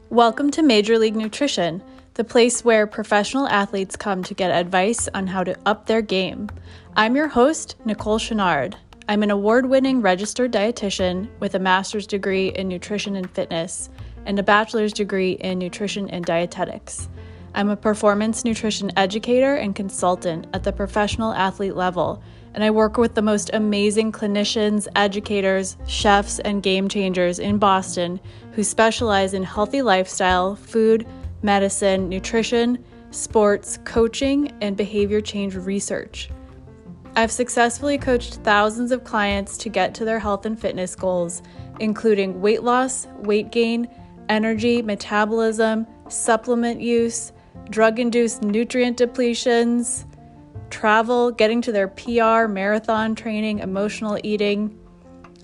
Welcome to Major League Nutrition, the place where professional athletes come to get advice on how to up their game. I'm your host, Nicole Chenard. I'm an award-winning registered dietitian with a master's degree in nutrition and fitness and a bachelor's degree in nutrition and dietetics. I'm a performance nutrition educator and consultant at the professional athlete level, and I work with the most amazing clinicians, educators, chefs, and game changers in Boston who specialize in healthy lifestyle, food, medicine, nutrition, sports, coaching, and behavior change research. I've successfully coached thousands of clients to get to their health and fitness goals, including weight loss, weight gain, energy, metabolism, supplement use, drug-induced nutrient depletions, travel, getting to their PR, marathon training, emotional eating.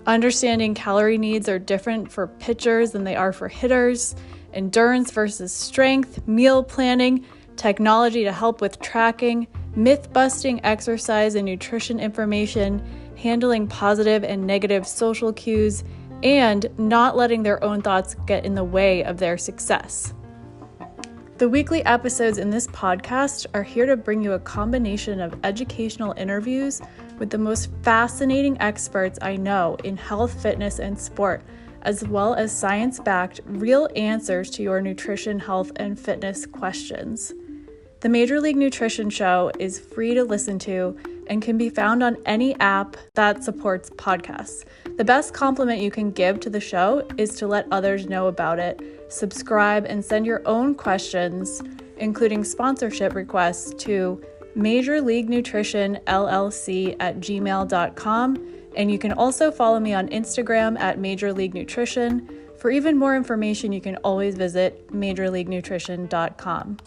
Understanding calorie needs are different for pitchers than they are for hitters, endurance versus strength, meal planning, technology to help with tracking, myth-busting exercise and nutrition information, handling positive and negative social cues, and not letting their own thoughts get in the way of their success. The weekly episodes in this podcast are here to bring you a combination of educational interviews with the most fascinating experts I know in health, fitness, and sport, as well as science-backed, real answers to your nutrition, health, and fitness questions. The Major League Nutrition Show is free to listen to and can be found on any app that supports podcasts. The best compliment you can give to the show is to let others know about it, subscribe, and send your own questions, including sponsorship requests, to majorleaguenutritionllc@gmail.com. And you can also follow me on Instagram at Major League Nutrition. For even more information, you can always visit majorleaguenutrition.com.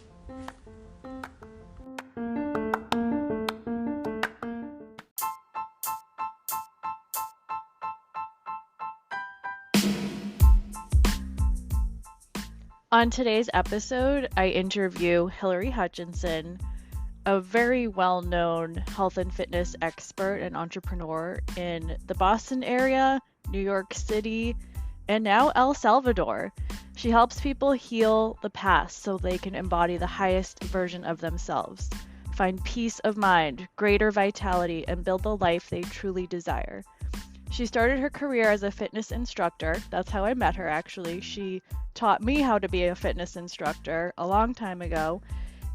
On today's episode, I interview Hilery Hutchinson, a very well-known health and fitness expert and entrepreneur in the Boston area, New York City, and now El Salvador. She helps people heal the past so they can embody the highest version of themselves, find peace of mind, greater vitality, and build the life they truly desire. She started her career as a fitness instructor. That's how I met her, actually. She taught me how to be a fitness instructor a long time ago.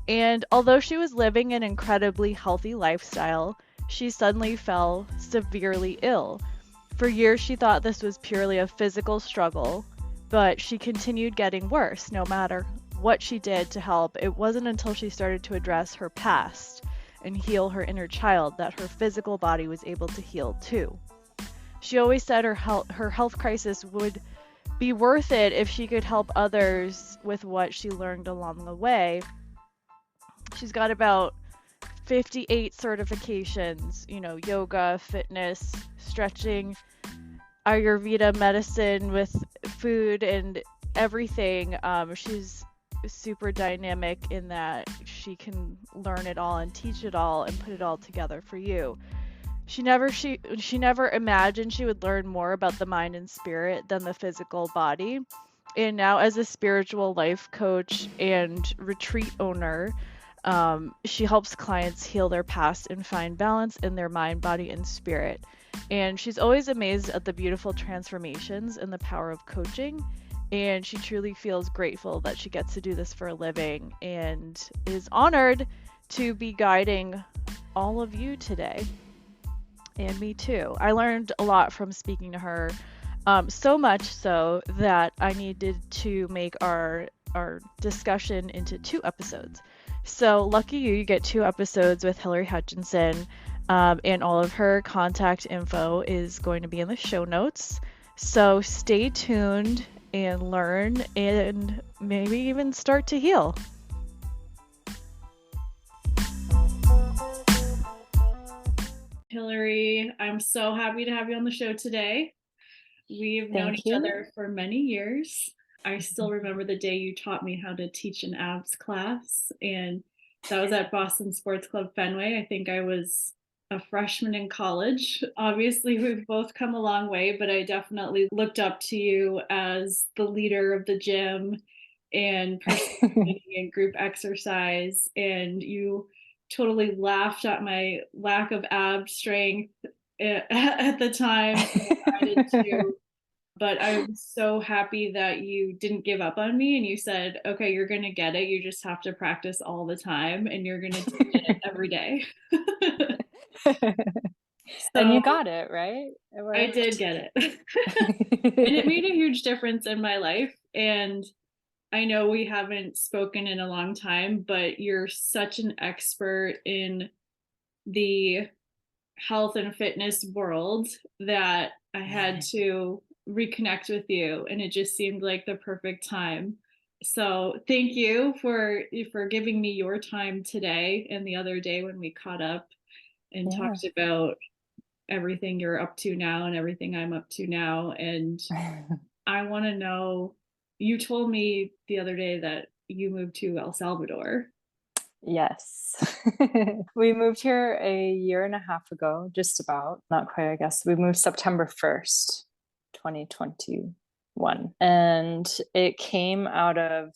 And although she was living an incredibly healthy lifestyle, she suddenly fell severely ill. For years, she thought this was purely a physical struggle, but she continued getting worse no matter what she did to help. It wasn't until she started to address her past and heal her inner child that her physical body was able to heal too. She always said her health crisis would be worth it if she could help others with what she learned along the way. She's got about 58 certifications, yoga, fitness, stretching, Ayurveda medicine with food and everything. She's super dynamic in that she can learn it all and teach it all and put it all together for you. She never imagined she would learn more about the mind and spirit than the physical body. And now as a spiritual life coach and retreat owner, she helps clients heal their past and find balance in their mind, body, and spirit. And she's always amazed at the beautiful transformations and the power of coaching. And she truly feels grateful that she gets to do this for a living and is honored to be guiding all of you today. And me too. I learned a lot from speaking to her, so much so that I needed to make our discussion into 2 episodes. So lucky you get 2 episodes with Hilery Hutchinson, and all of her contact info is going to be in the show notes. So stay tuned and learn and maybe even start to heal. Hilery, I'm so happy to have you on the show today. We've known each other for many years. I still remember the day you taught me how to teach an abs class, and that was at Boston Sports Club Fenway. I think I was a freshman in college. Obviously, we've both come a long way, but I definitely looked up to you as the leader of the gym and participating in group exercise. And you totally laughed at my lack of ab strength at the time. And I did too. But I was so happy that you didn't give up on me and you said, okay, you're going to get it. You just have to practice all the time and you're going to teach it every day. And So you got it, right? It I did worked. get it. And it made a huge difference in my life. And I know we haven't spoken in a long time, but you're such an expert in the health and fitness world that I had to reconnect with you and it just seemed like the perfect time. So thank you for giving me your time today and the other day when we caught up and Yeah. talked about everything you're up to now and everything I'm up to now. And I want to know, you told me the other day that you moved to El Salvador. Yes. We moved here a year and a half ago, just about, not quite, I guess. We moved September 1st, 2021. And it came out of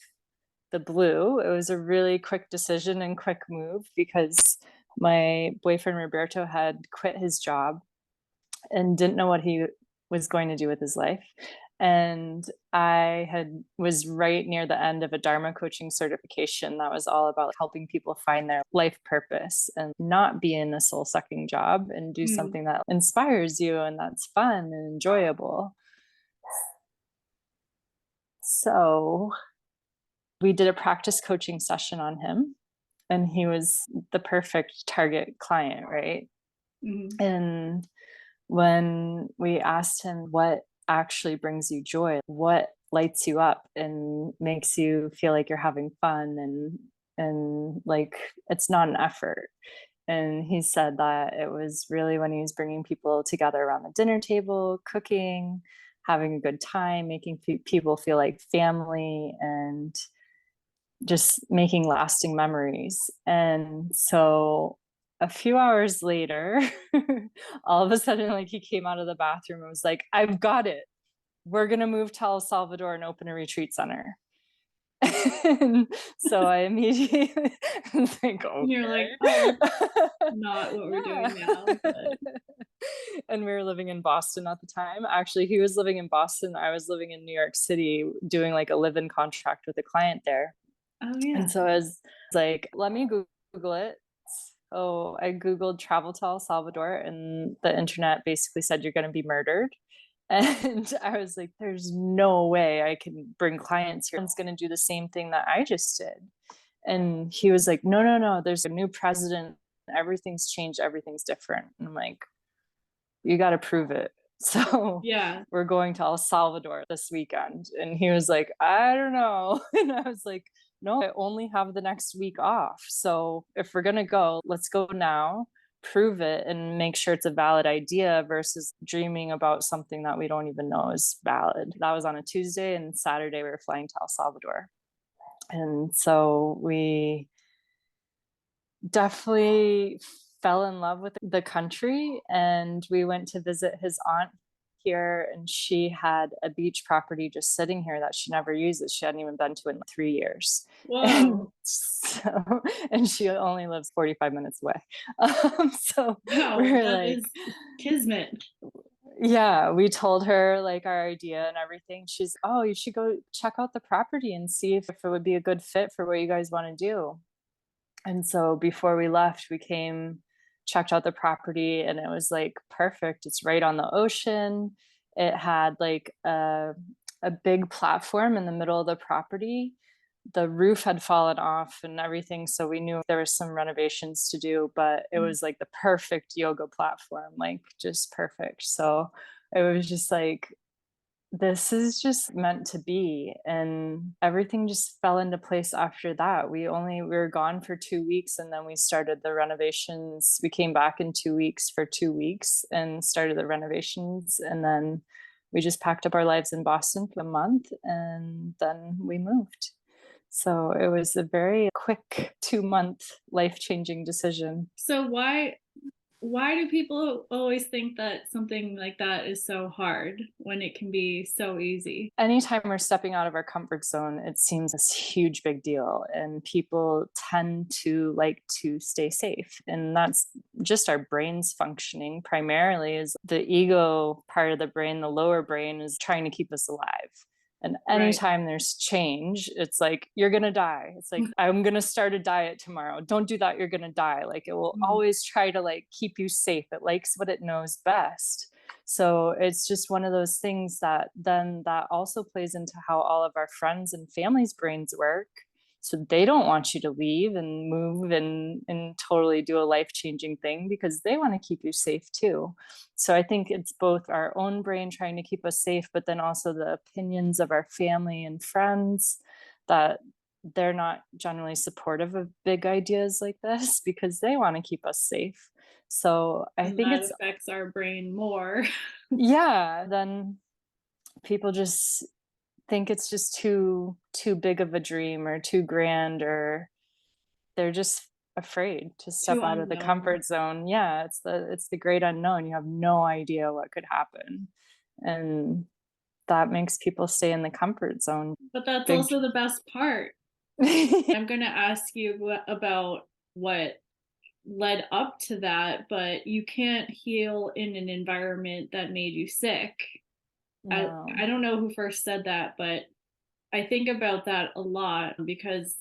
the blue. It was a really quick decision and quick move because my boyfriend Roberto had quit his job and didn't know what he was going to do with his life. And I had was right near the end of a Dharma coaching certification that was all about helping people find their life purpose and not be in a soul sucking job and do Mm, something that inspires you and that's fun and enjoyable. So we did a practice coaching session on him, and he was the perfect target client, right? mhm. And when we asked him what actually brings you joy, what lights you up and makes you feel like you're having fun and like it's not an effort. And he said that it was really when he was bringing people together around the dinner table, cooking, having a good time, making people feel like family, and just making lasting memories. And so a few hours later, all of a sudden, like he came out of the bathroom and was like, I've got it. We're going to move to El Salvador and open a retreat center. And so I immediately was like, And you're like, oh, okay. that's not what we're Yeah. doing now, but And we were living in Boston at the time. Actually, he was living in Boston. I was living in New York City doing like a live in contract with a client there. oh And yeah. so I was like, let me Google it. So I Googled travel to El Salvador, and the internet basically said you're going to be murdered. And I was like, there's no way I can bring clients here. It's going to do the same thing that I just did. And he was like, no, no, no, there's a new president. Everything's changed. Everything's different. And I'm like, you got to prove it. So Yeah. we're going to El Salvador this weekend. And he was like, I don't know. And I was like, no, I only have the next week off. So if we're going to go, let's go now, prove it, and make sure it's a valid idea versus dreaming about something that we don't even know is valid. That was on a Tuesday, and Saturday we were flying to El Salvador. And so we definitely fell in love with the country, and we went to visit his aunt here, and she had a beach property just sitting here that she never uses. She hadn't even been to in 3 years. And Whoa. so, and she only lives 45 minutes away. So Wow, we're that like, is kismet. yeah, we told her like our idea and everything. She's, oh, you should go check out the property and see if it would be a good fit for what you guys want to do. And so before we left, we came, checked out the property, and it was like perfect. It's right on the ocean. It had like a big platform in the middle of the property. The roof had fallen off and everything. So we knew there was some renovations to do, but it Mm. was like the perfect yoga platform, like just perfect. So it was just like, this is just meant to be, and everything just fell into place after that. We were gone for 2 weeks, and then we started the renovations. We came back in 2 weeks for 2 weeks and started the renovations, and then we just packed up our lives in Boston for a month, and then we moved. So it was a very quick 2 month life changing decision. So Why do people always think that something like that is so hard when it can be so easy? Anytime we're stepping out of our comfort zone, it seems a huge big deal. And people tend to like to stay safe. And that's just our brains functioning primarily, is the ego part of the brain, the lower brain is trying to keep us alive. And Right. anytime there's change, it's like, you're going to die. It's like, I'm going to start a diet tomorrow. Don't do that. You're going to die. Like, it will Mm, always try to like keep you safe. It likes what it knows best. So it's just one of those things that then that also plays into how all of our friends and families' brains work. So they don't want you to leave and move and totally do a life-changing thing, because they want to keep you safe too. So I think it's both our own brain trying to keep us safe, but then also the opinions of our family and friends, that they're not generally supportive of big ideas like this because they want to keep us safe. So I and think that it's, affects our brain more. yeah, then people just think it's just too big of a dream or too grand, or they're just afraid to Too step out of the unknown. comfort zone. Yeah, it's the great unknown. You have no idea what could happen. And that makes people stay in the comfort zone. But that's Big also the best part. I'm going to ask you about what led up to that, but you can't heal in an environment that made you sick. I, No. I don't know who first said that, but I think about that a lot because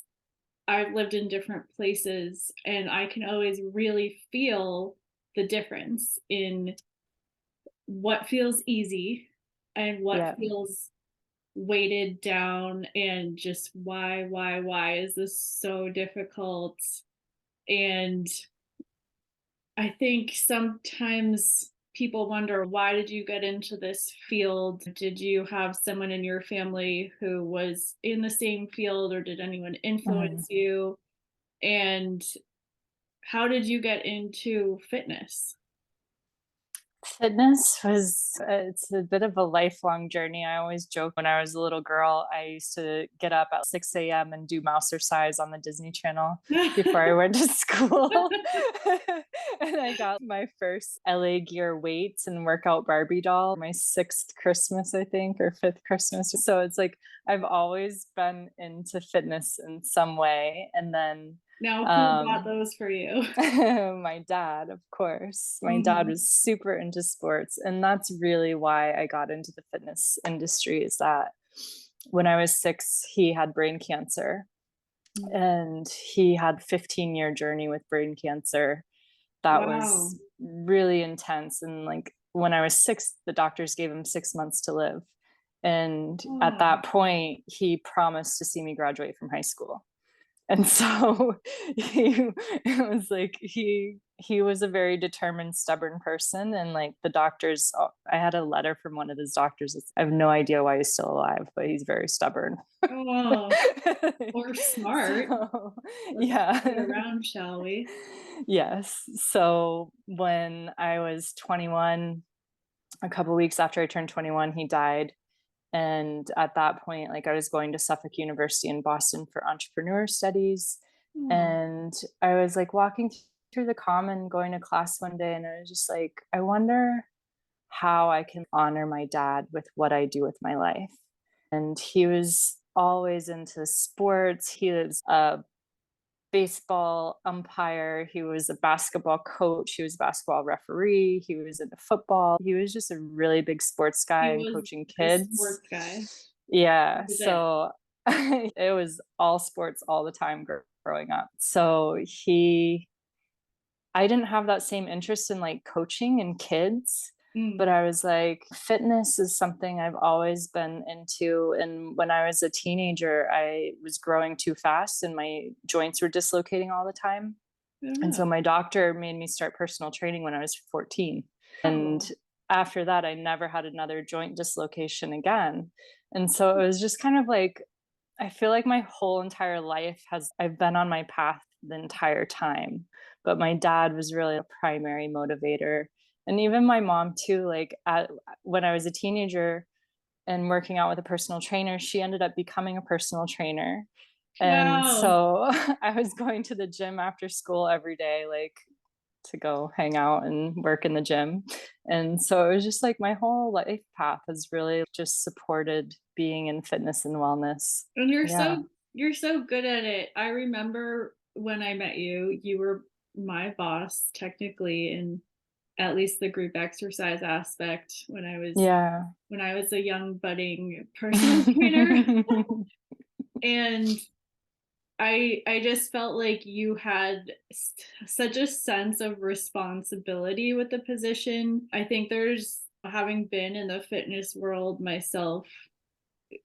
I've lived in different places and I can always really feel the difference in what feels easy and what Yeah. feels weighted down and just why is this so difficult? And I think sometimes people wonder, why did you get into this field? Did you have someone in your family who was in the same field, or did anyone Mhm. influence you? And how did you get into fitness? Fitness was, it's a bit of a lifelong journey. I always joke, when I was a little girl, I used to get up at 6 a.m. and do Mousercise on the Disney Channel before I went to school. And I got my first LA Gear weights and workout Barbie doll, my sixth Christmas, I think, or fifth Christmas. So it's like I've always been into fitness in some way. And then Now, who bought um those for you? my dad, of course. My dad Mhm. was super into sports, and that's really why I got into the fitness industry. Is that when I was 6, he had brain cancer, and he had 15-year journey with brain cancer that Wow. was really intense. And like when I was 6, the doctors gave him 6 months to live. And at Oh, that point, he promised to see me graduate from high school. And so he it was like he was a very determined, stubborn person. And like the doctors, I had a letter from one of his doctors. I have no idea why he's still alive, but he's very stubborn. oh, or smart. So Let's play yeah. around, shall we? Yes. So when I was 21, a couple weeks after I turned 21, he died. And at that point, like, I was going to Suffolk University in Boston for entrepreneur studies. Oh, And I was like walking through the common going to class one day, and I was just like, I wonder how I can honor my dad with what I do with my life. And he was always into sports. He was a baseball umpire, he was a basketball coach, he was a basketball referee, he was into football. He was just a really big sports guy he and was coaching the kids. sports guy. Yeah, That was it. so it was all sports all the time growing up. So he I didn't have that same interest in like coaching and kids, but Mm. I was like, fitness is something I've always been into. And when I was a teenager, I was growing too fast and my joints were dislocating all the time. And Yeah. so my doctor made me start personal training when I was 14. And Oh, after that, I never had another joint dislocation again. And so it was just kind of like, I feel like my whole entire life I've been on my path the entire time. But my dad was really a primary motivator. And even my mom too, like when I was a teenager and working out with a personal trainer, she ended up becoming a personal trainer. And wow. so I was going to the gym after school every day, like to go hang out and work in the gym. And so it was just like my whole life path has really just supported being in fitness and wellness. And Yeah. you're so good at it. I remember when I met you, you were my boss technically in at least the group exercise aspect Yeah. when I was a young budding personal trainer. And I just felt like you had such a sense of responsibility with the position. I think there's, having been in the fitness world myself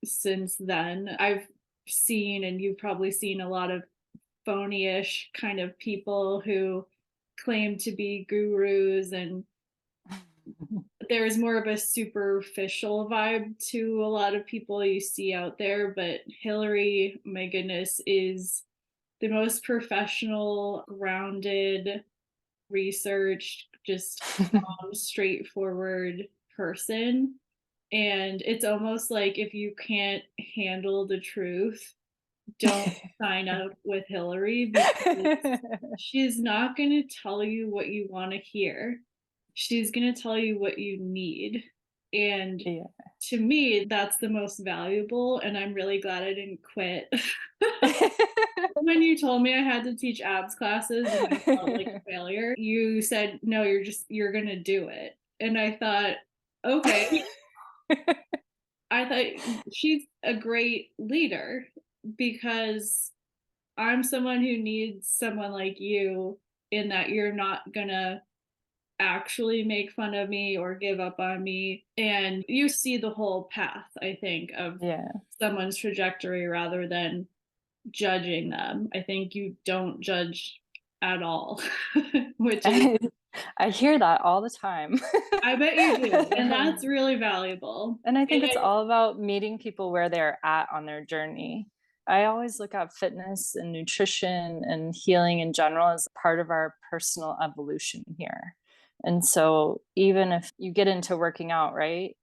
since then, I've seen, and you've probably seen, a lot of phony-ish kind of people who claim to be gurus, and there's more of a superficial vibe to a lot of people you see out there. But Hilery, my goodness, is the most professional, grounded, researched, just straightforward person. And it's almost like if you can't handle the truth, don't sign up with Hilery, because she's not going to tell you what you want to hear. She's going to tell you what you need. And Yeah. to me, that's the most valuable. And I'm really glad I didn't quit. When you told me I had to teach abs classes and I felt like a failure, you said, no, you're going to do it. And I thought, okay. I thought she's a great leader, because I'm someone who needs someone like you, in that you're not gonna actually make fun of me or give up on me. And you see the whole path, I think, of Yeah. someone's trajectory rather than judging them. I think you don't judge at all, which is, I hear that all the time. I bet you do. And that's really valuable. And I think And it's all about meeting people where they're at on their journey. I always look at fitness and nutrition and healing in general as part of our personal evolution here. And so even if you get into working out, right?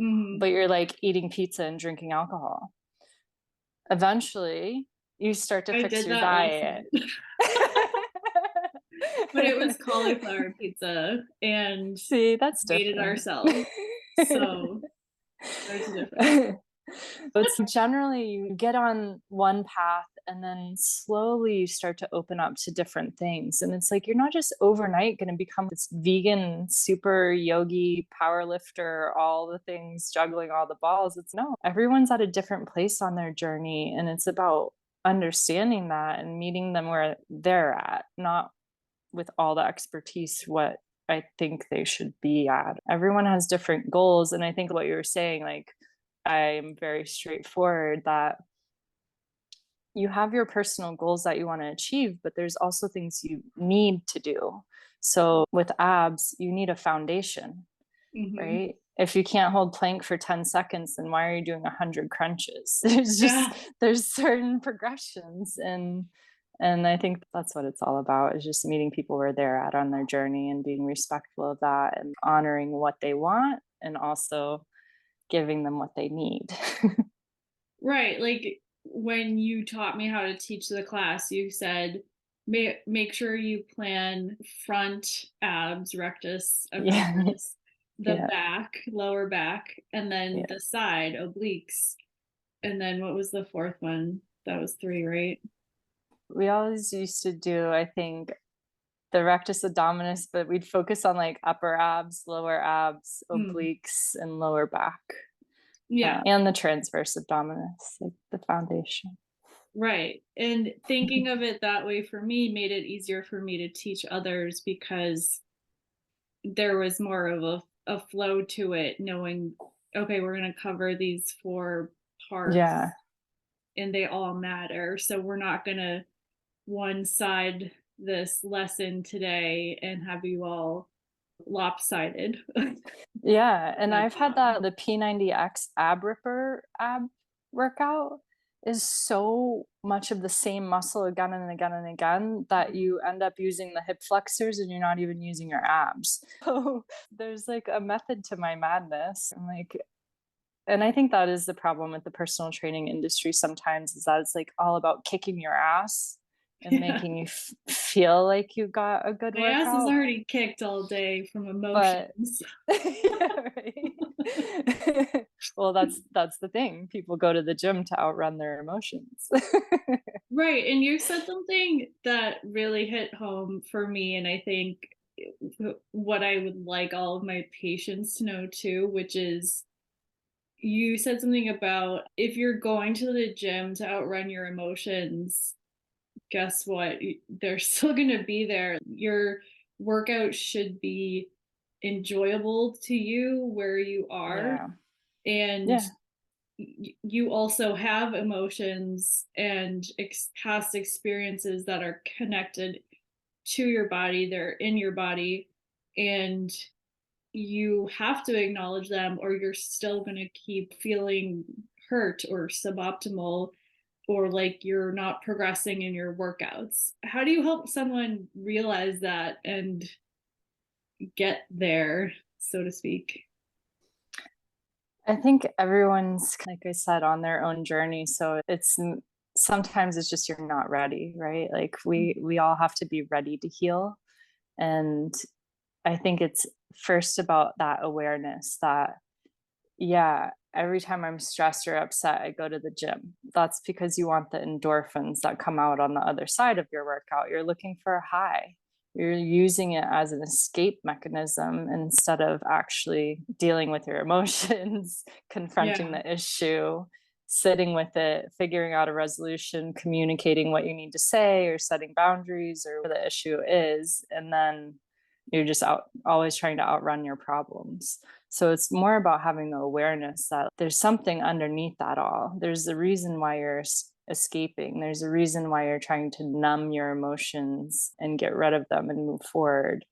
Mhm. But you're like eating pizza and drinking alcohol, eventually you start to I fix did your that last diet. night. But it was cauliflower pizza, and See, that's made it different. ourselves. So there's a difference. It's generally you get on one path and then slowly you start to open up to different things. And it's like you're not just overnight going to become this vegan, super yogi, power lifter, all the things, juggling all the balls. It's no, everyone's at a different place on their journey. And it's about understanding that and meeting them where they're at, not with all the expertise what I think they should be at. Everyone has different goals. And I think what you were saying, like, I'm very straightforward that you have your personal goals that you want to achieve, but there's also things you need to do. So with abs, you need a foundation, right? If you can't hold plank for 10 seconds, then why are you doing 100 crunches? There's certain progressions, and I think that's what it's all about, is just meeting people where they're at on their journey and being respectful of that and honoring what they want and also giving them what they need. Right. Like when you taught me how to teach the class, you said, make sure you plan front abs, rectus Yeah. abdominis, the Yeah. back, lower back, and then Yeah. the side, obliques. And then what was the fourth one? That was 3, right? We always used to do, I think, the rectus abdominis, but we'd focus on like upper abs, lower abs, obliques, and lower back. Yeah. And the transverse abdominis, like the foundation. Right. And thinking of it that way for me made it easier for me to teach others, because there was more of a flow to it, knowing, okay, we're going to cover these 4 parts. Yeah. And they all matter. So we're not going to one side this lesson today and have you all lopsided. Yeah. And That's I've had that, the P90X ab ripper ab workout is so much of the same muscle again and again and again that you end up using the hip flexors and you're not even using your abs. So there's like a method to my madness. I'm like, and I think that is the problem with the personal training industry sometimes, is that it's like all about kicking your ass and making you feel like you got a good My ass is workout. already kicked all day from But emotions. yeah, right. Well, that's the thing. People go to the gym to outrun their emotions. Right, and you said something that really hit home for me, and I think what I would like all of my patients to know too, which is you said something about if you're going to the gym to outrun your emotions, guess what? They're still going to be there. Your workout should be enjoyable to you where you are. Yeah. And Yeah. you also have emotions and past experiences that are connected to your body, they're in your body. And you have to acknowledge them or you're still going to keep feeling hurt or suboptimal or like you're not progressing in your workouts. How do you help someone realize that and get there, so to speak? I think everyone's, like I said, on their own journey. So sometimes it's just you're not ready, right? Like we all have to be ready to heal. And I think it's first about that awareness that, yeah, every time I'm stressed or upset, I go to the gym. That's because you want the endorphins that come out on the other side of your workout. You're looking for a high. You're using it as an escape mechanism instead of actually dealing with your emotions, confronting Yeah. the issue, sitting with it, figuring out a resolution, communicating what you need to say, or setting boundaries or what the issue is. And then you're just always trying to outrun your problems. So it's more about having the awareness that there's something underneath that all. There's a reason why you're escaping. There's a reason why you're trying to numb your emotions and get rid of them and move forward.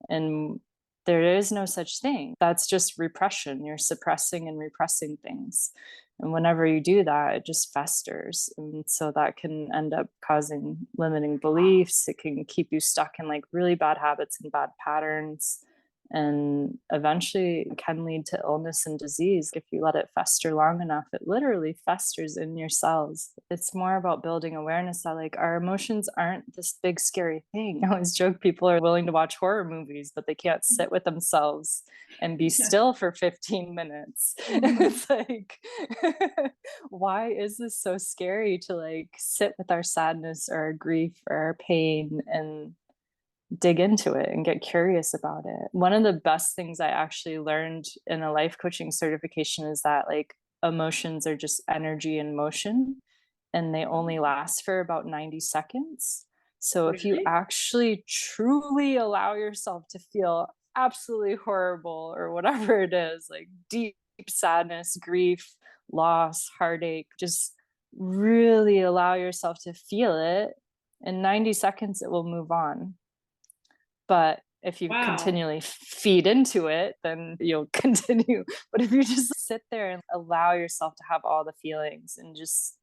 And there is no such thing. That's just repression. You're suppressing and repressing things. And whenever you do that, it just festers. And so that can end up causing limiting beliefs. It can keep you stuck in like really bad habits and bad patterns, and eventually can lead to illness and disease if you let it fester long enough. It literally festers in your cells. It's more about building awareness that like our emotions aren't this big scary thing. I always joke people are willing to watch horror movies but they can't sit with themselves and be Yeah. still for 15 minutes. It's like why is this so scary to like sit with our sadness or our grief or our pain and dig into it and get curious about it? One of the best things I actually learned in a life coaching certification is that like emotions are just energy in motion and they only last for about 90 seconds. So if you Really? actually truly allow yourself to feel absolutely horrible or whatever it is, like deep sadness, grief, loss, heartache, just really allow yourself to feel it. In 90 seconds, it will move on. But if you Wow. continually feed into it, then you'll continue. But if you just sit there and allow yourself to have all the feelings and just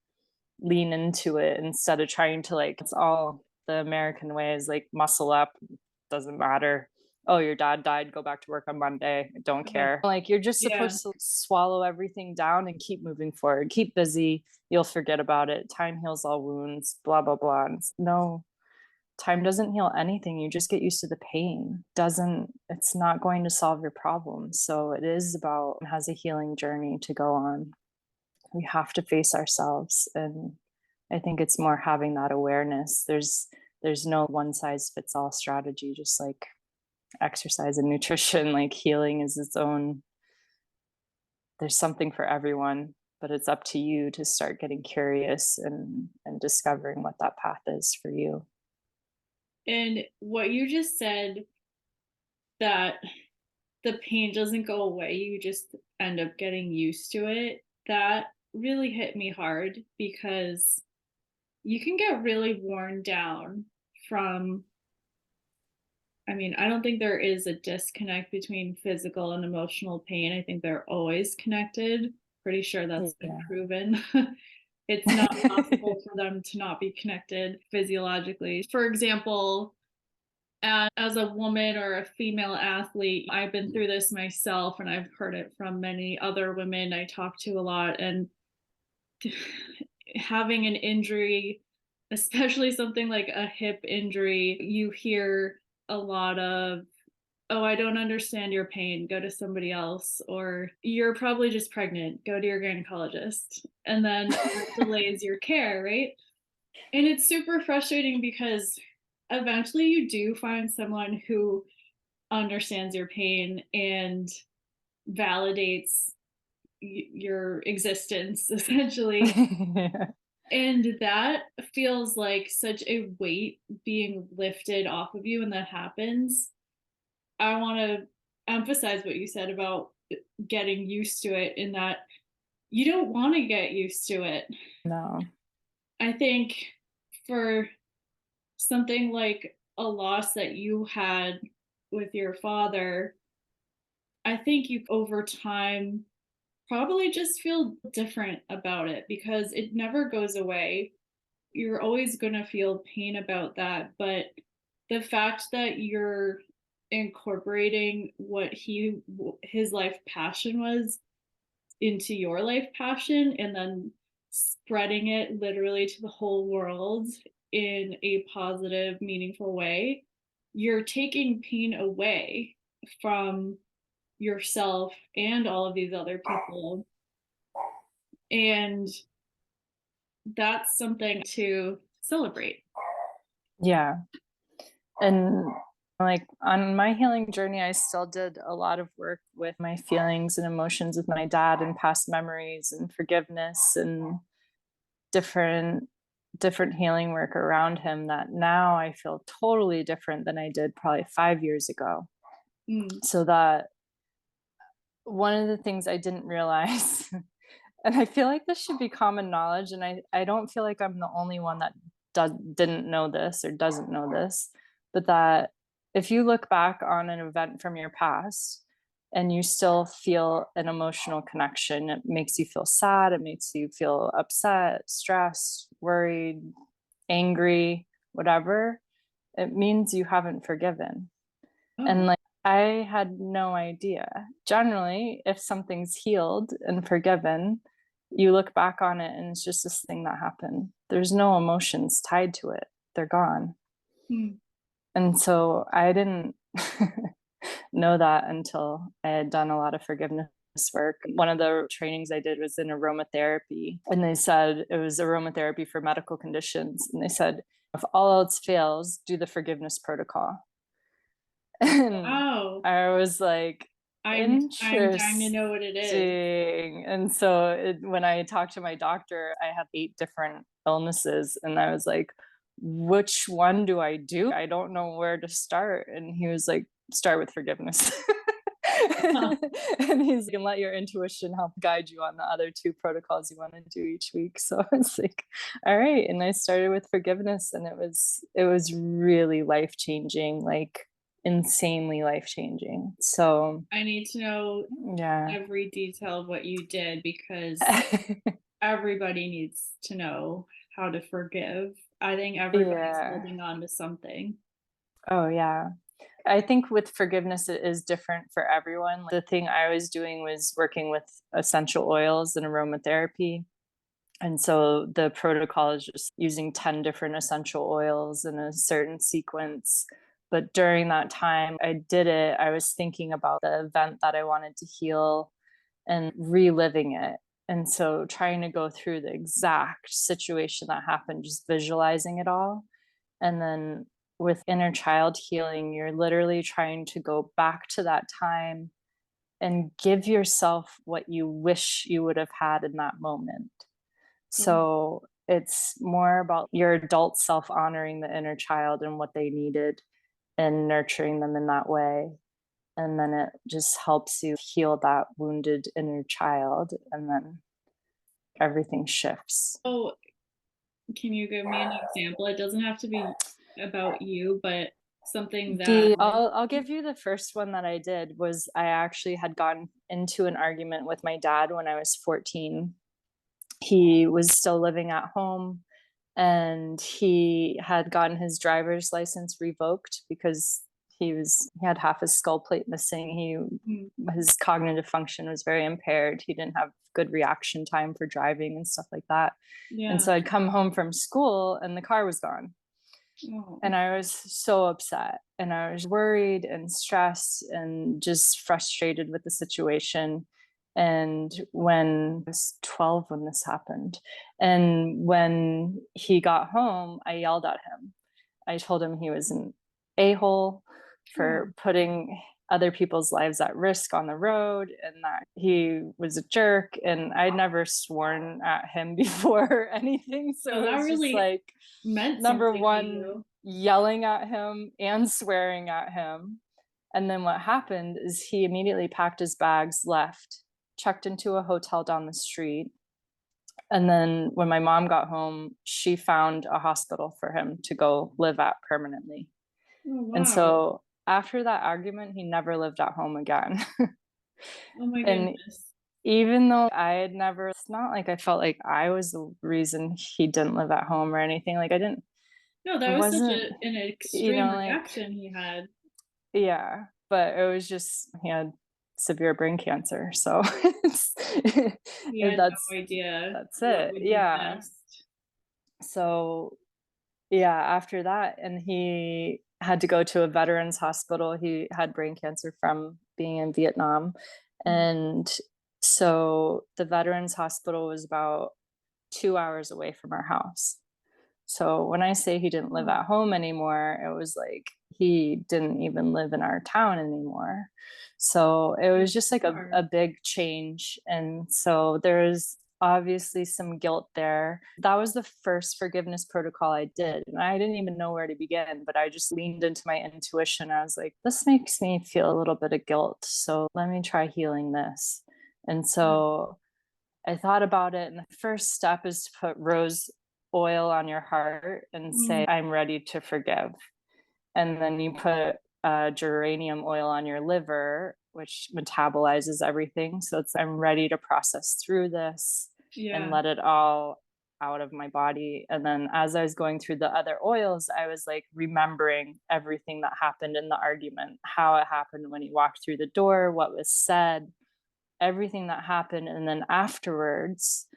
lean into it instead of trying to like, it's all the American way is like muscle up, doesn't matter. Oh, your dad died, go back to work on Monday. Don't care. Like you're just Yeah. supposed to swallow everything down and keep moving forward. Keep busy. You'll forget about it. Time heals all wounds, blah, blah, blah. And no, time doesn't heal anything. You just get used to the pain. It's not going to solve your problems. So it is about, it has a healing journey to go on. We have to face ourselves. And I think it's more having that awareness. There's no one size fits all strategy, just like exercise and nutrition. Like healing is its own, there's something for everyone, but it's up to you to start getting curious and discovering what that path is for you. And what you just said, that the pain doesn't go away, you just end up getting used to it, that really hit me hard because you can get really worn down from, I mean, I don't think there is a disconnect between physical and emotional pain. I think they're always connected. Pretty sure that's been Yeah. proven. It's not possible for them to not be connected physiologically. For example, as a woman or a female athlete, I've been through this myself and I've heard it from many other women I talk to a lot. And having an injury, especially something like a hip injury, you hear a lot of, oh, I don't understand your pain, go to somebody else, or you're probably just pregnant, go to your gynecologist. And then that delays your care, right? And it's super frustrating because eventually you do find someone who understands your pain and validates your existence, essentially. Yeah. And that feels like such a weight being lifted off of you when that happens. I want to emphasize what you said about getting used to it, in that you don't want to get used to it. No. I think for something like a loss that you had with your father, I think you over time probably just feel different about it because it never goes away. You're always going to feel pain about that, but the fact that you're incorporating what his life passion was into your life passion and then spreading it literally to the whole world in a positive, meaningful way, you're taking pain away from yourself and all of these other people. And that's something to celebrate. Yeah. And like on my healing journey, I still did a lot of work with my feelings and emotions with my dad and past memories and forgiveness and different healing work around him that now I feel totally different than I did probably 5 years ago. So that one of the things I didn't realize, and I feel like this should be common knowledge, and I don't feel like I'm the only one that didn't know this or doesn't know this, but that if you look back on an event from your past and you still feel an emotional connection, it makes you feel sad, it makes you feel upset, stressed, worried, angry, whatever, it means you haven't forgiven. And like, I had no idea. Generally, if something's healed and forgiven, you look back on it and it's just this thing that happened. There's no emotions tied to it. They're gone. And so I didn't know that until I had done a lot of forgiveness work. One of the trainings I did was in aromatherapy, and they said it was aromatherapy for medical conditions. And they said, if all else fails, do the forgiveness protocol. And I was like, I'm dying to know what it is. interesting. And so when I talked to my doctor, I had 8 different illnesses, and I was like, which one do I do? I don't know where to start. And he was like, start with forgiveness. And he's gonna let your intuition help guide you on the other 2 protocols you want to do each week. So it's like, all right. And I started with forgiveness, and it was really life-changing, like insanely life-changing. So I need to know every detail of what you did, because everybody needs to know how to forgive. I think everybody's holding on to something. Oh yeah. I think with forgiveness, it is different for everyone. The thing I was doing was working with essential oils and aromatherapy. And so the protocol is just using 10 different essential oils in a certain sequence. But during that time I did it, I was thinking about the event that I wanted to heal and reliving it. And so trying to go through the exact situation that happened, just visualizing it all. And then with inner child healing, you're literally trying to go back to that time and give yourself what you wish you would have had in that moment. So it's more about your adult self honoring the inner child and what they needed and nurturing them in that way. And then it just helps you heal that wounded inner child, and then everything shifts. Oh, can you give me an example? It doesn't have to be about you, but something that I'll give you the first one that I did. Was I actually had gotten into an argument with my dad when I was 14. He was still living at home, and he had gotten his driver's license revoked because He had half his skull plate missing. His cognitive function was very impaired. He didn't have good reaction time for driving and stuff like that. And so I'd come home from school and the car was gone. Oh. And I was so upset, and I was worried and stressed and just frustrated with the situation. And when I was 12 when this happened, and when he got home, I yelled at him. I told him he was an a-hole for putting other people's lives at risk on the road, and that he was a jerk. And I'd never sworn at him before or anything. So it that was really just like, meant number something to one, you. yelling at him and swearing at him. And then what happened is he immediately packed his bags, left, checked into a hotel down the street. And then when my mom got home, she found a hospital for him to go live at permanently. Oh, wow. And so after that argument, he never lived at home again. Oh my And goodness. even though it's not like I felt like I was the reason he didn't live at home or anything. Like, I didn't, No, that it was such wasn't, an extreme like, reaction he had. yeah, but it was just, he had severe brain cancer. So He had that's no idea that's what it. would be Yeah. best. So yeah, after that, and he had to go to a veterans hospital. He had brain cancer from being in Vietnam. And so the veterans hospital was about 2 hours away from our house. So when I say he didn't live at home anymore, it was like he didn't even live in our town anymore. So it was just like a big change. And so there's obviously some guilt there. That was the first forgiveness protocol I did. And I didn't even know where to begin, but I just leaned into my intuition. I was like, this makes me feel a little bit of guilt. So let me try healing this. And so I thought about it. And the first step is to put rose oil on your heart and say, I'm ready to forgive. And then you put geranium oil on your liver, which metabolizes everything. So it's, I'm ready to process through this and let it all out of my body. And then as I was going through the other oils, I was like remembering everything that happened in the argument, how it happened when he walked through the door, what was said, everything that happened. And then afterwards,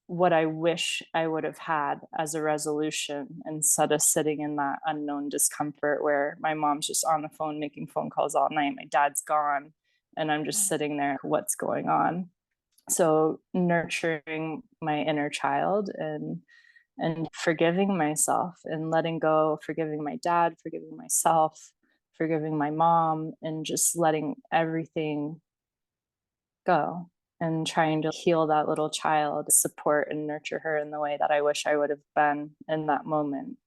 what I wish I would have had as a resolution, instead of sitting in that unknown discomfort where my mom's just on the phone making phone calls all night, my dad's gone, and I'm just sitting there, what's going on? So nurturing my inner child and forgiving myself and letting go, forgiving my dad, forgiving myself, forgiving my mom, and just letting everything go and trying to heal that little child, support and nurture her in the way that I wish I would have been in that moment.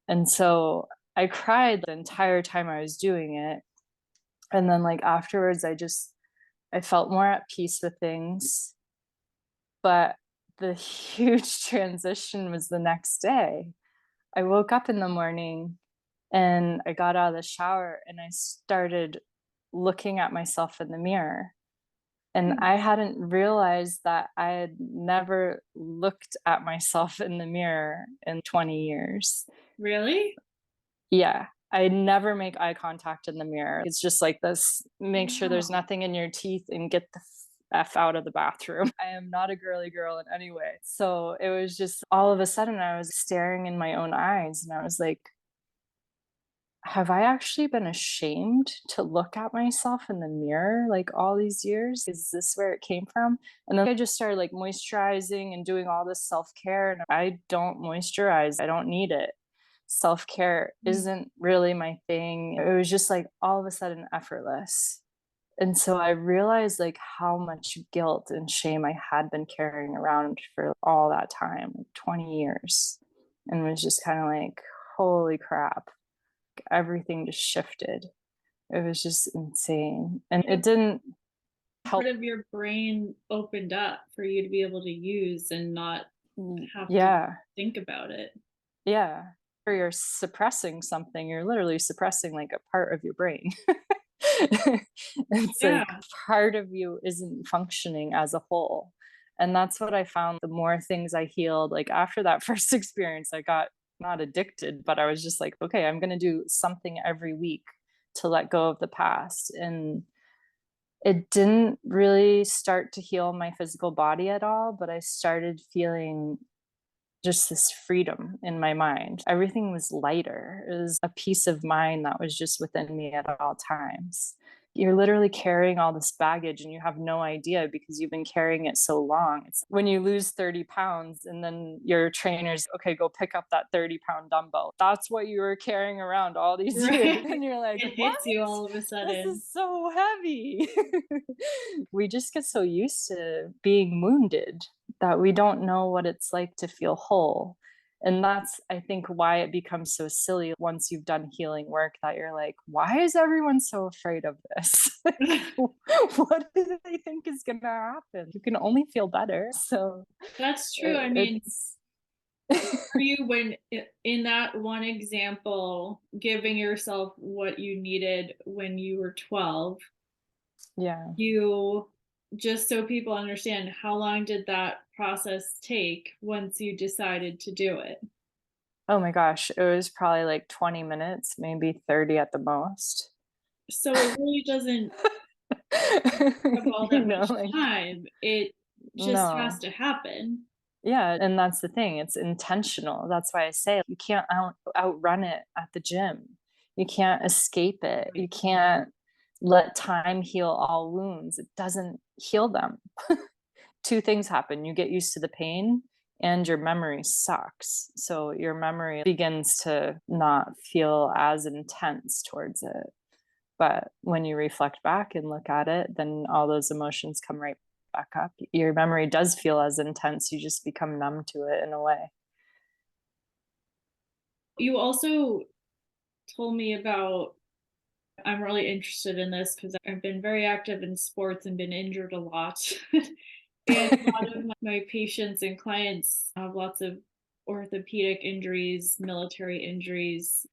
And so I cried the entire time I was doing it. And then like afterwards, I felt more at peace with things. But the huge transition was the next day. I woke up in the morning and I got out of the shower and I started looking at myself in the mirror. And I hadn't realized that I had never looked at myself in the mirror in 20 years. Really? Yeah. I never make eye contact in the mirror. It's just like this, make sure there's nothing in your teeth and get the F out of the bathroom. I am not a girly girl in any way. So it was just all of a sudden I was staring in my own eyes and I was like, have I actually been ashamed to look at myself in the mirror like all these years? Is this where it came from? And then I just started like moisturizing and doing all this self-care. And I don't moisturize, I don't need it. Self-care isn't really my thing. It was just like all of a sudden effortless. And so I realized like how much guilt and shame I had been carrying around for all that time, like 20 years. And was just kind of like, holy crap. Everything just shifted. It was just insane. And it didn't help. Part of your brain opened up for you to be able to use and not have to think about it. Yeah. Or you're suppressing something, you're literally suppressing like a part of your brain. It's like part of you isn't functioning as a whole. And that's what I found. The more things I healed, like after that first experience, I got not addicted, but I was just like, okay, I'm going to do something every week to let go of the past. And it didn't really start to heal my physical body at all, but I started feeling just this freedom in my mind. Everything was lighter. It was a peace of mind that was just within me at all times. You're literally carrying all this baggage and you have no idea because you've been carrying it so long. It's when you lose 30 pounds and then your trainer's, okay, go pick up that 30-pound dumbbell. That's what you were carrying around all these years. And you're like, It what? hits you all of a This sudden. is so heavy. We just get so used to being wounded that we don't know what it's like to feel whole. And that's, I think, why it becomes so silly once you've done healing work, that you're like, why is everyone so afraid of this? What do they think is going to happen? You can only feel better. So that's true. I mean, it's for you, when in that one example, giving yourself what you needed when you were 12, yeah. you, just so people understand, how long did that process take once you decided to do it? Oh my gosh, it was probably like 20 minutes, maybe 30 at the most. So it really doesn't have all that much Like, time. It just has no. to happen. Yeah, and that's the thing. It's intentional. That's why I say you can't outrun it at the gym. You can't escape it. You can't let time heal all wounds. It doesn't heal them. Two things happen. You get used to the pain and your memory sucks. So your memory begins to not feel as intense towards it. But when you reflect back and look at it, then all those emotions come right back up. Your memory does feel as intense. You just become numb to it in a way. You also told me about, I'm really interested in this because I've been very active in sports and been injured a lot. And a lot of my patients and clients have lots of orthopedic injuries, military injuries,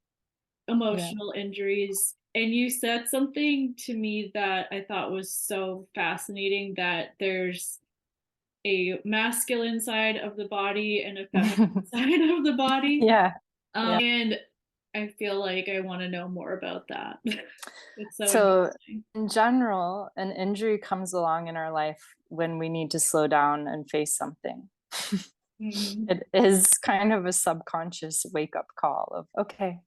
Yeah. emotional injuries. And you said something to me that I thought was so fascinating, that there's a masculine side of the body and a feminine side of the body. Yeah. Yeah. And I feel like I want to know more about that. It's so So, interesting. in general, an injury comes along in our life when we need to slow down and face something. Mhm. It is kind of a subconscious wake up call of, okay,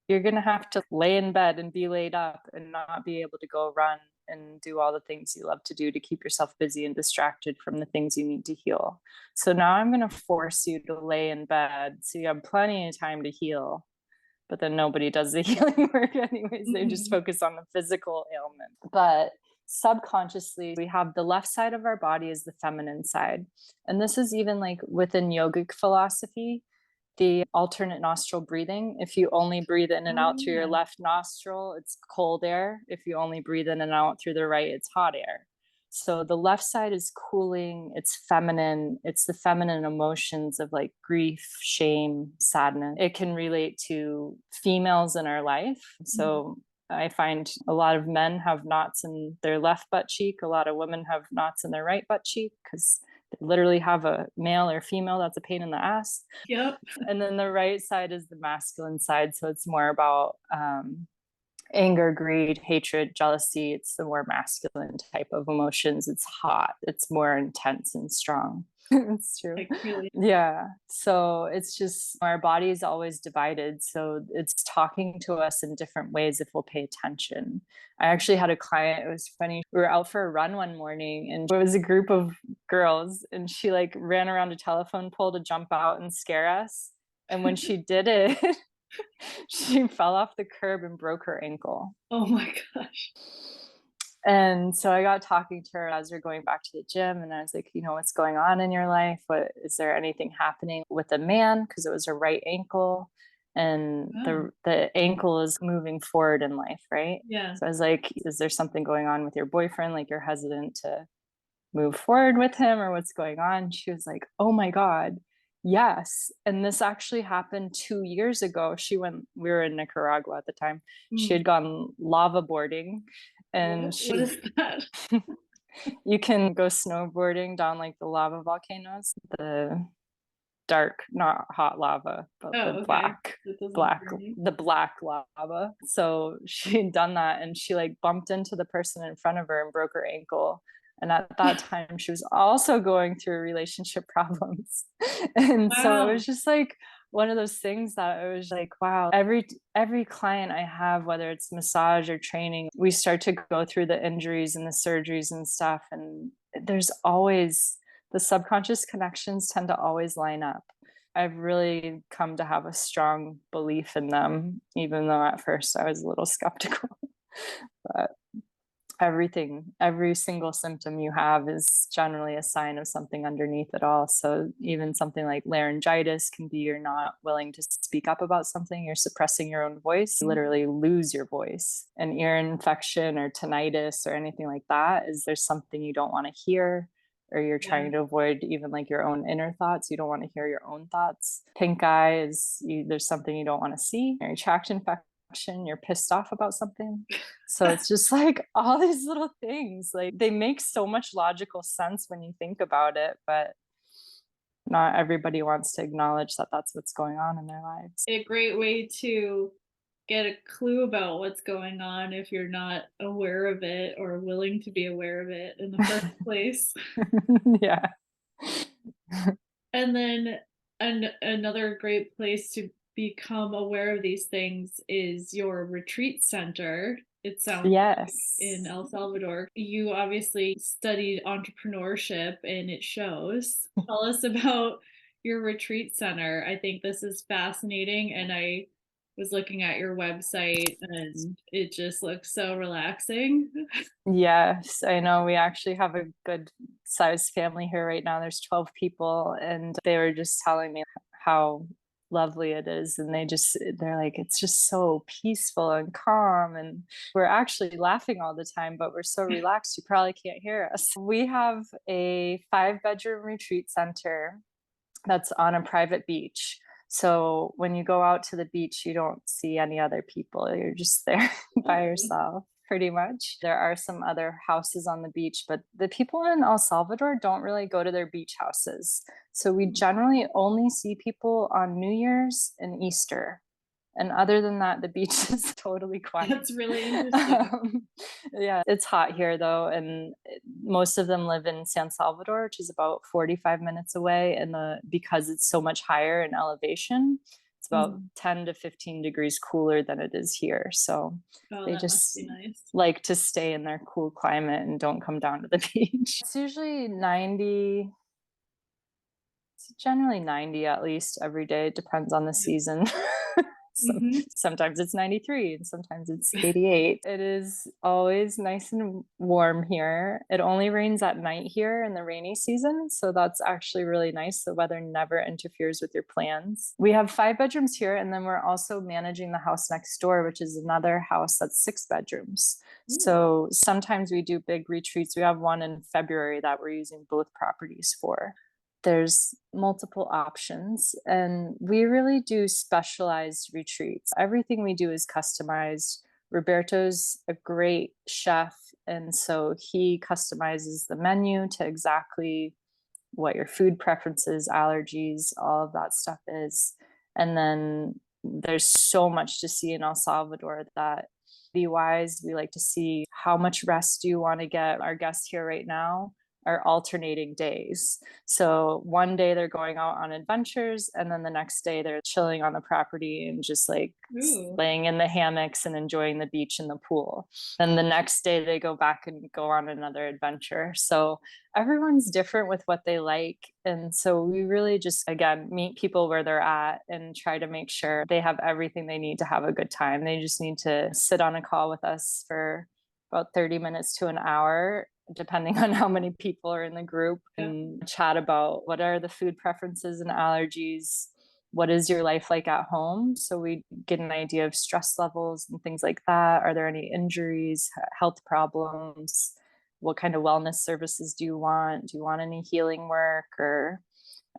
you're going to have to lay in bed and be laid up and not be able to go run and do all the things you love to do to keep yourself busy and distracted from the things you need to heal. So now I'm going to force you to lay in bed so you have plenty of time to heal. But then nobody does the healing work anyways. They just Mhm. focus on the physical ailment. But subconsciously, we have the left side of our body is the feminine side. And this is even like within yogic philosophy, the alternate nostril breathing. If you only breathe in and Oh, out through your yeah. left nostril, it's cold air. If you only breathe in and out through the right, it's hot air. So the left side is cooling, it's feminine, it's the feminine emotions of like grief, shame, sadness. It can relate to females in our life. So I find a lot of men have knots in their left butt cheek, a lot of women have knots in their right butt cheek because they literally have a male or female that's a pain in the ass. Yep. And then the right side is the masculine side. So it's more about anger, greed, hatred, jealousy. It's the more masculine type of emotions. It's hot, it's more intense and strong. It's true. Like, really. Yeah. So it's just our body is always divided. So it's talking to us in different ways if we'll pay attention. I actually had a client, it was funny. We were out for a run one morning and it was a group of girls and she like ran around a telephone pole to jump out and scare us. And when she did it, she fell off the curb and broke her ankle. Oh my gosh. And so I got talking to her as we're going back to the gym, and I was like, you know, what's going on in your life? What is there anything happening with the man? Because it was her right ankle, and Oh, the ankle is moving forward in life, right? yeah. So I was like, is there something going on with your boyfriend? Like you're hesitant to move forward with him, or what's going on? She was like, oh my God, yes. And this actually happened 2 years ago. We were in Nicaragua at the time. She Mm. had gone lava boarding and What is that? you can go snowboarding down like the lava volcanoes. dark, not hot lava, but Oh, the okay. That doesn't burn you. the black lava. So she'd done that, and she like bumped into the person in front of her and broke her ankle. And at that time, she was also going through relationship problems. And so it Wow. was just like one of those things that it was like, wow, every client I have, whether it's massage or training, we start to go through the injuries and the surgeries and stuff. And there's always the subconscious connections tend to always line up. I've really come to have a strong belief in them, even though at first I was a little skeptical. But every single symptom you have is generally a sign of something underneath it all. So even something like laryngitis can be you're not willing to speak up about something, you're suppressing your own voice, you literally lose your voice. An ear infection or tinnitus or anything like that is there's something you don't want to hear, or you're trying to avoid even like your own inner thoughts. You don't want to hear your own thoughts. Pink eye is there's something you don't want to see. Your tract infection, you're pissed off about something. So it's just like all these little things, like they make so much logical sense when you think about it, but not everybody wants to acknowledge that that's what's going on in their lives. A great way to get a clue about what's going on if you're not aware of it or willing to be aware of it in the first place. Yeah. And then another great place to become aware of these things is your retreat center. It sounds like Yes. in El Salvador. You obviously studied entrepreneurship and it shows. Tell us about your retreat center. I think this is fascinating, and I was looking at your website and it just looks so relaxing. Yes, I know. We actually have a good sized family here right now. There's 12 people, and they were just telling me how lovely it is. And they're like, it's just so peaceful and calm. And we're actually laughing all the time, but we're so relaxed, you probably can't hear us. We have a 5-bedroom retreat center that's on a private beach. So when you go out to the beach, you don't see any other people. You're just there by yourself, pretty much. There are some other houses on the beach, but the people in El Salvador don't really go to their beach houses. So we generally only see people on New Year's and Easter. And other than that, the beach is totally quiet. That's really interesting. Yeah, it's hot here though, and most of them live in San Salvador, which is about 45 minutes away. And because it's so much higher in elevation, it's about 10 to 15 degrees cooler than it is here. So they that must just be nice. like to stay in their cool climate and don't come down to the beach. It's usually 90. It's generally 90 at least every day. It depends on the season. Sometimes it's 93 and sometimes it's 88. It is always nice and warm here. It only rains at night here in the rainy season, so that's actually really nice. The weather never interferes with your plans. We have 5 bedrooms here, and then we're also managing the house next door, which is another house that's 6 bedrooms. So sometimes we do big retreats. We have one in February that we're using both properties for. There's multiple options, and we really do specialized retreats. Everything we do is customized. Roberto's a great chef, and so he customizes the menu to exactly what your food preferences, allergies, all of that stuff is. And then there's so much to see in El Salvador that be wise, we like to see how much rest do you want to get. Our guests here right now are alternating days. So one day they're going out on adventures, and then the next day they're chilling on the property and just like laying in the hammocks and enjoying the beach and the pool. And the next day they go back and go on another adventure. So everyone's different with what they like. And so we really just, again, meet people where they're at and try to make sure they have everything they need to have a good time. They just need to sit on a call with us for about 30 minutes to an hour, depending on how many people are in the group, and chat about what are the food preferences and allergies. What is your life like at home? So we get an idea of stress levels and things like that. Are there any injuries, health problems? What kind of wellness services do you want? Do you want any healing work? Or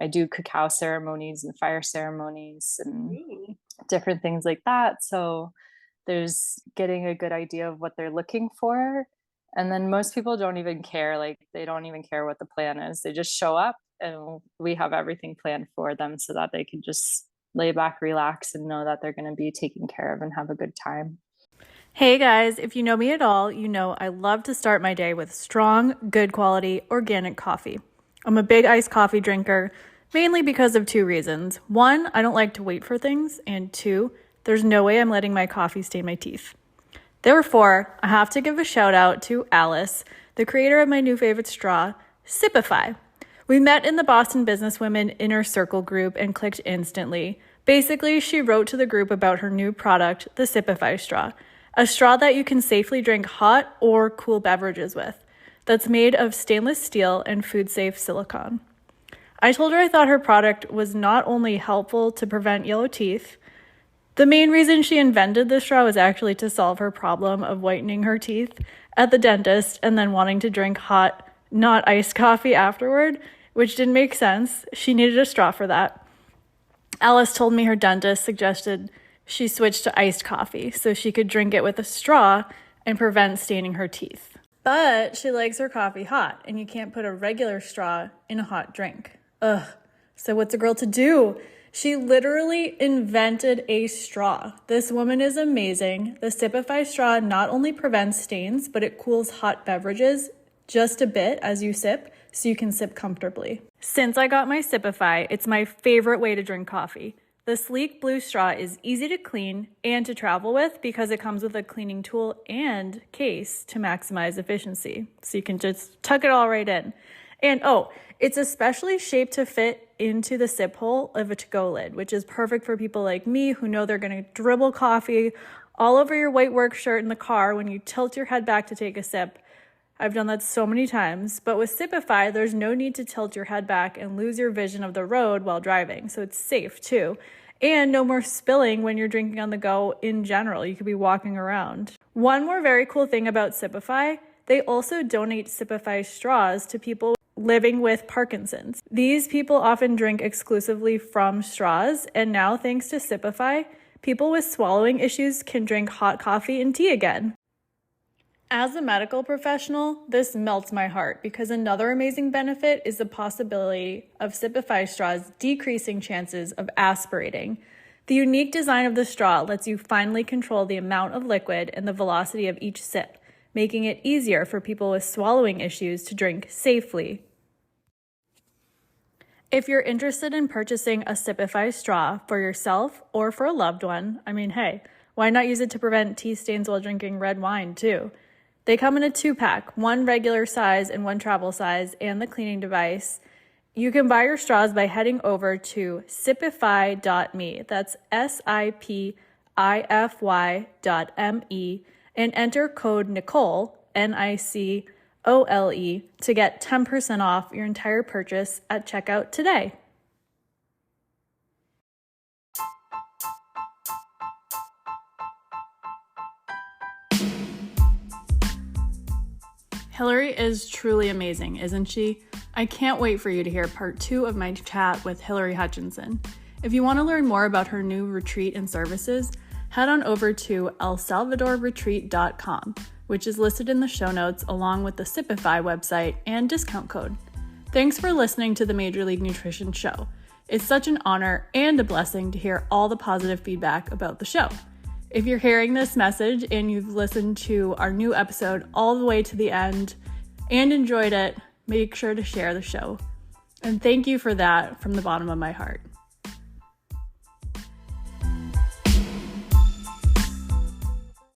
I do cacao ceremonies and fire ceremonies and different things like that. So there's getting a good idea of what they're looking for. And then most people don't even care. Like they don't even care what the plan is. They just show up and we have everything planned for them so that they can just lay back, relax, and know that they're going to be taken care of and have a good time. Hey guys, if you know me at all, you know I love to start my day with strong, good quality, organic coffee. I'm a big iced coffee drinker, mainly because of 2 reasons. 1, I don't like to wait for things, and 2, there's no way I'm letting my coffee stain my teeth. Therefore, I have to give a shout out to Alice, the creator of my new favorite straw, Sipify. We met in the Boston Businesswomen Inner Circle group and clicked instantly. Basically, she wrote to the group about her new product, the Sipify straw, a straw that you can safely drink hot or cool beverages with, that's made of stainless steel and food-safe silicone. I told her I thought her product was not only helpful to prevent yellow teeth. The main reason she invented this straw was actually to solve her problem of whitening her teeth at the dentist and then wanting to drink hot, not iced coffee afterward, which didn't make sense. She needed a straw for that. Alice told me her dentist suggested she switched to iced coffee so she could drink it with a straw and prevent staining her teeth. But she likes her coffee hot, and you can't put a regular straw in a hot drink. Ugh. So what's a girl to do? She literally invented a straw. This woman is amazing. The Sipify straw not only prevents stains, but it cools hot beverages just a bit as you sip, so you can sip comfortably. Since I got my Sipify, it's my favorite way to drink coffee. The sleek blue straw is easy to clean and to travel with because it comes with a cleaning tool and case to maximize efficiency. So you can just tuck it all right in. And it's especially shaped to fit into the sip hole of a to-go lid, which is perfect for people like me who know they're going to dribble coffee all over your white work shirt in the car when you tilt your head back to take a sip. I've done that so many times, but with Sipify, there's no need to tilt your head back and lose your vision of the road while driving, so it's safe too. And no more spilling when you're drinking on the go in general. You could be walking around. One more very cool thing about Sipify, they also donate Sipify straws to people living with Parkinson's. These people often drink exclusively from straws, and now thanks to Sipify, people with swallowing issues can drink hot coffee and tea again. As a medical professional, this melts my heart because another amazing benefit is the possibility of Sipify straws decreasing chances of aspirating. The unique design of the straw lets you finally control the amount of liquid and the velocity of each sip, making it easier for people with swallowing issues to drink safely. If you're interested in purchasing a Sipify straw for yourself or for a loved one, hey, why not use it to prevent tea stains while drinking red wine too? They come in a 2-pack, 1 regular size and 1 travel size, and the cleaning device. You can buy your straws by heading over to sipify.me. That's SIPIFY.me, and enter code Nicole, NICOLE, to get 10% off your entire purchase at checkout today. Hilery is truly amazing, isn't she? I can't wait for you to hear part 2 of my chat with Hilery Hutchinson. If you want to learn more about her new retreat and services, head on over to elsalvadorretreat.com, which is listed in the show notes along with the Sipify website and discount code. Thanks for listening to the Major League Nutrition Show. It's such an honor and a blessing to hear all the positive feedback about the show. If you're hearing this message and you've listened to our new episode all the way to the end and enjoyed it, make sure to share the show. And thank you for that from the bottom of my heart.